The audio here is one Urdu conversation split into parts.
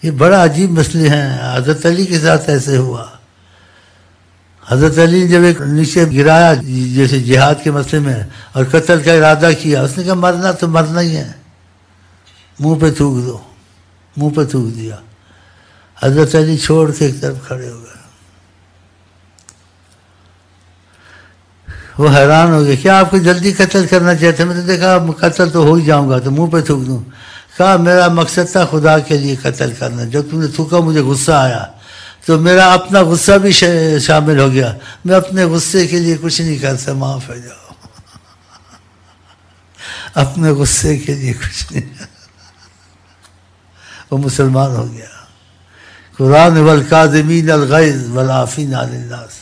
یہ بڑا عجیب مسئلے ہیں. حضرت علی کے ساتھ ایسے ہوا. حضرت علی نے جب ایک نیچے گرایا جیسے جہاد کے مسئلے میں اور قتل کا ارادہ کیا، اس نے کہا مرنا تو مرنا ہی ہے، منہ پہ تھوک دو. منہ پہ تھوک دیا. حضرت علی چھوڑ کے ایک طرف کھڑے ہو گئے. وہ حیران ہو گئے، کیا آپ کو جلدی قتل کرنا چاہتے؟ میں نے دیکھا قتل تو ہو ہی جاؤں گا تو منہ پہ تھوک دوں. کہا میرا مقصد تھا خدا کے لیے قتل کرنا. جب تم نے تھوکا مجھے غصہ آیا تو میرا اپنا غصہ بھی شامل ہو گیا. میں اپنے غصے کے لیے کچھ نہیں کر سکتا، معاف ہو جاؤ. اپنے غصے کے لیے کچھ نہیں. وہ مسلمان ہو گیا. قرآن والکاظمین الغیظ والعافین عن الناس.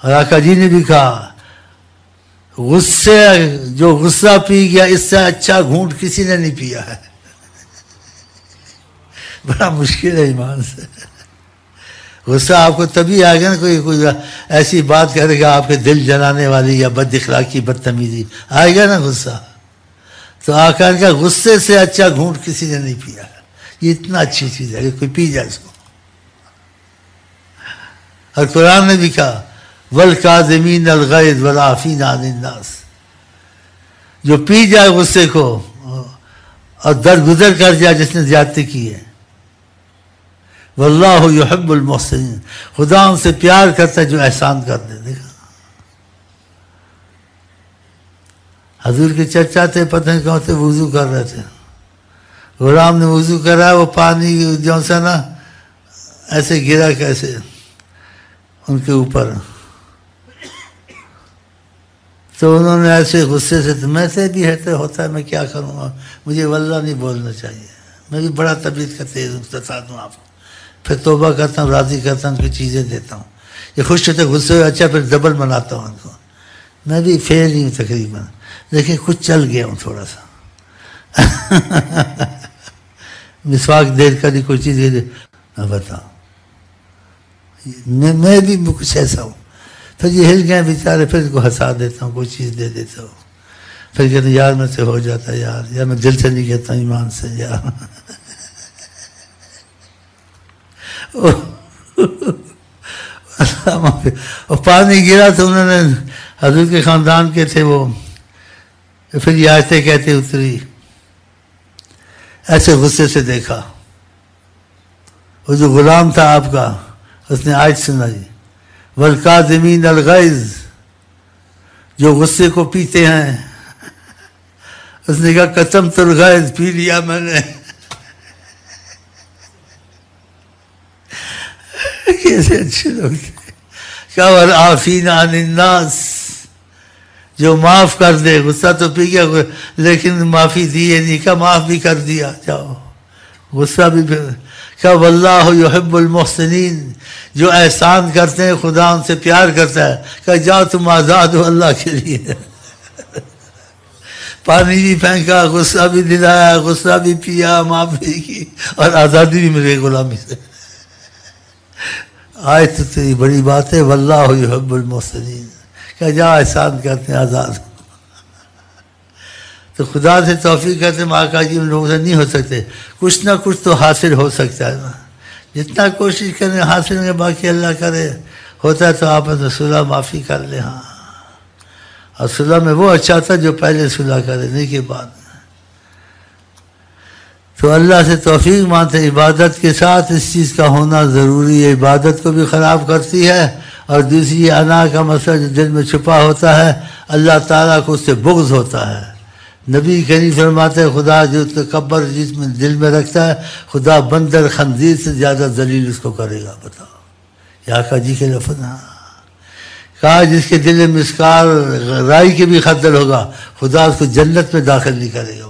اور آقا جی نے بھی کہا غصے جو غصہ پی گیا اس سے اچھا گھونٹ کسی نے نہیں پیا ہے. بڑا مشکل ہے ایمان سے. غصہ آپ کو تبھی آئے گا نا کوئی ایسی بات کرے گا آپ کے دل جلانے والی یا بد اخلاقی بدتمیزی آئے گا نا غصہ. تو آقا نے کہا غصے سے اچھا گھونٹ کسی نے نہیں پیا ہے. یہ اتنا اچھی چیز ہے کہ کوئی پی جائے اس کو. اور قرآن نے بھی کہا والکاظمین الغیظ والعافین عن الناس. جو پی جائے غصے کو اور درگزر کر جائے جس نے زیادتی کی ہے. واللہ یحب المحسنین. خدا ان سے پیار کرتا ہے جو احسان کر دے. دیکھا حضور کے چچا تھے، پتہ نہیں کہاں سے وضو کر رہے تھے. غلام نے وضو کرا، وہ پانی جو سا نا ایسے گرا کیسے ان کے اوپر. تو انہوں نے ایسے غصے سے میں سے بھی ہوتا ہے، میں کیا کروں گا، مجھے واللہ نہیں بولنا چاہیے، میں بھی بڑا طبیعت کا تیز بتا دوں آپ کو. پھر توبہ کرتا ہوں، راضی کرتا ہوں، ان کی چیزیں دیتا ہوں. یہ خوش ہوتے غصے ہوئے، اچھا پھر ڈبل مناتا ہوں ان کو. میں بھی فیل ہی ہوں تقریباً، لیکن کچھ چل گیا ہوں تھوڑا سا. مسواک دیر کا نہیں کوئی چیز میں بتاؤں، میں بھی کچھ ایسا ہوں. پھر یہ ہل گئے بیچارے، پھر ان کو ہنسا دیتا ہوں، کوئی چیز دے دیتا ہوں. پھر کہتے ہیں یار میں سے ہو جاتا ہے یار میں دل سے نہیں کہتا ہوں، ایمان سے یار. اور پانی گرا تو انہوں نے حضور کے خاندان کے تھے وہ، پھر یہ آیتیں کہتے اتری. ایسے غصے سے دیکھا. وہ جو غلام تھا آپ کا اس نے آیت سنائی والکاظمین الغیظ، جو غصے کو پیتے ہیں. اس نے کہا قسمت الغیظ، پی لیا میں نے. کیسے اچھے لوگ تھے. کیا والعافین عن الناس، جو معاف کر دے. غصہ تو پی گیا لیکن معافی دی نہیں، کہا معاف بھی کر دیا، جاؤ. غصہ بھی پھر کہا واللہ یحب المحسنین، جو احسان کرتے ہیں خدا ان سے پیار کرتا ہے. کہا جاؤ تم آزاد ہو اللہ کے لیے. پانی بھی پھینکا، غصہ بھی دلایا، غصہ بھی پیا، معافی کی، اور آزادی بھی مل گئی غلامی سے. آیت تو بڑی بات ہے واللہ یحب المحسنین. کہ جا احسان کرتے ہیں آزاد. تو خدا سے توفیق کرتے ہیں آقا جی ان لوگوں سے نہیں ہو سکتے. کچھ نہ کچھ تو حاصل ہو سکتا ہے نا، جتنا کوشش کریں حاصل میں، باقی اللہ کرے. ہوتا ہے تو آپ نے صلح معافی کر لیں. ہاں، اور صلح میں وہ اچھا تھا جو پہلے صلح کرے، نہیں کے بعد. تو اللہ سے توفیق مانتے. عبادت کے ساتھ اس چیز کا ہونا ضروری ہے. عبادت کو بھی خراب کرتی ہے، اور دوسری انا کا مسئلہ جو دل میں چھپا ہوتا ہے، اللہ تعالیٰ کو اس سے بغض ہوتا ہے. نبی کریم فرماتے ہیں خدا جو تکبر جس میں دل میں رکھتا ہے، خدا بندر خنزیر سے زیادہ ذلیل اس کو کرے گا. بتاؤ، یا آقا جی کے لفظ. کہا جس کے دل میں مسکال رائی کے بھی خردل ہوگا، خدا اس کو جنت میں داخل نہیں کرے گا.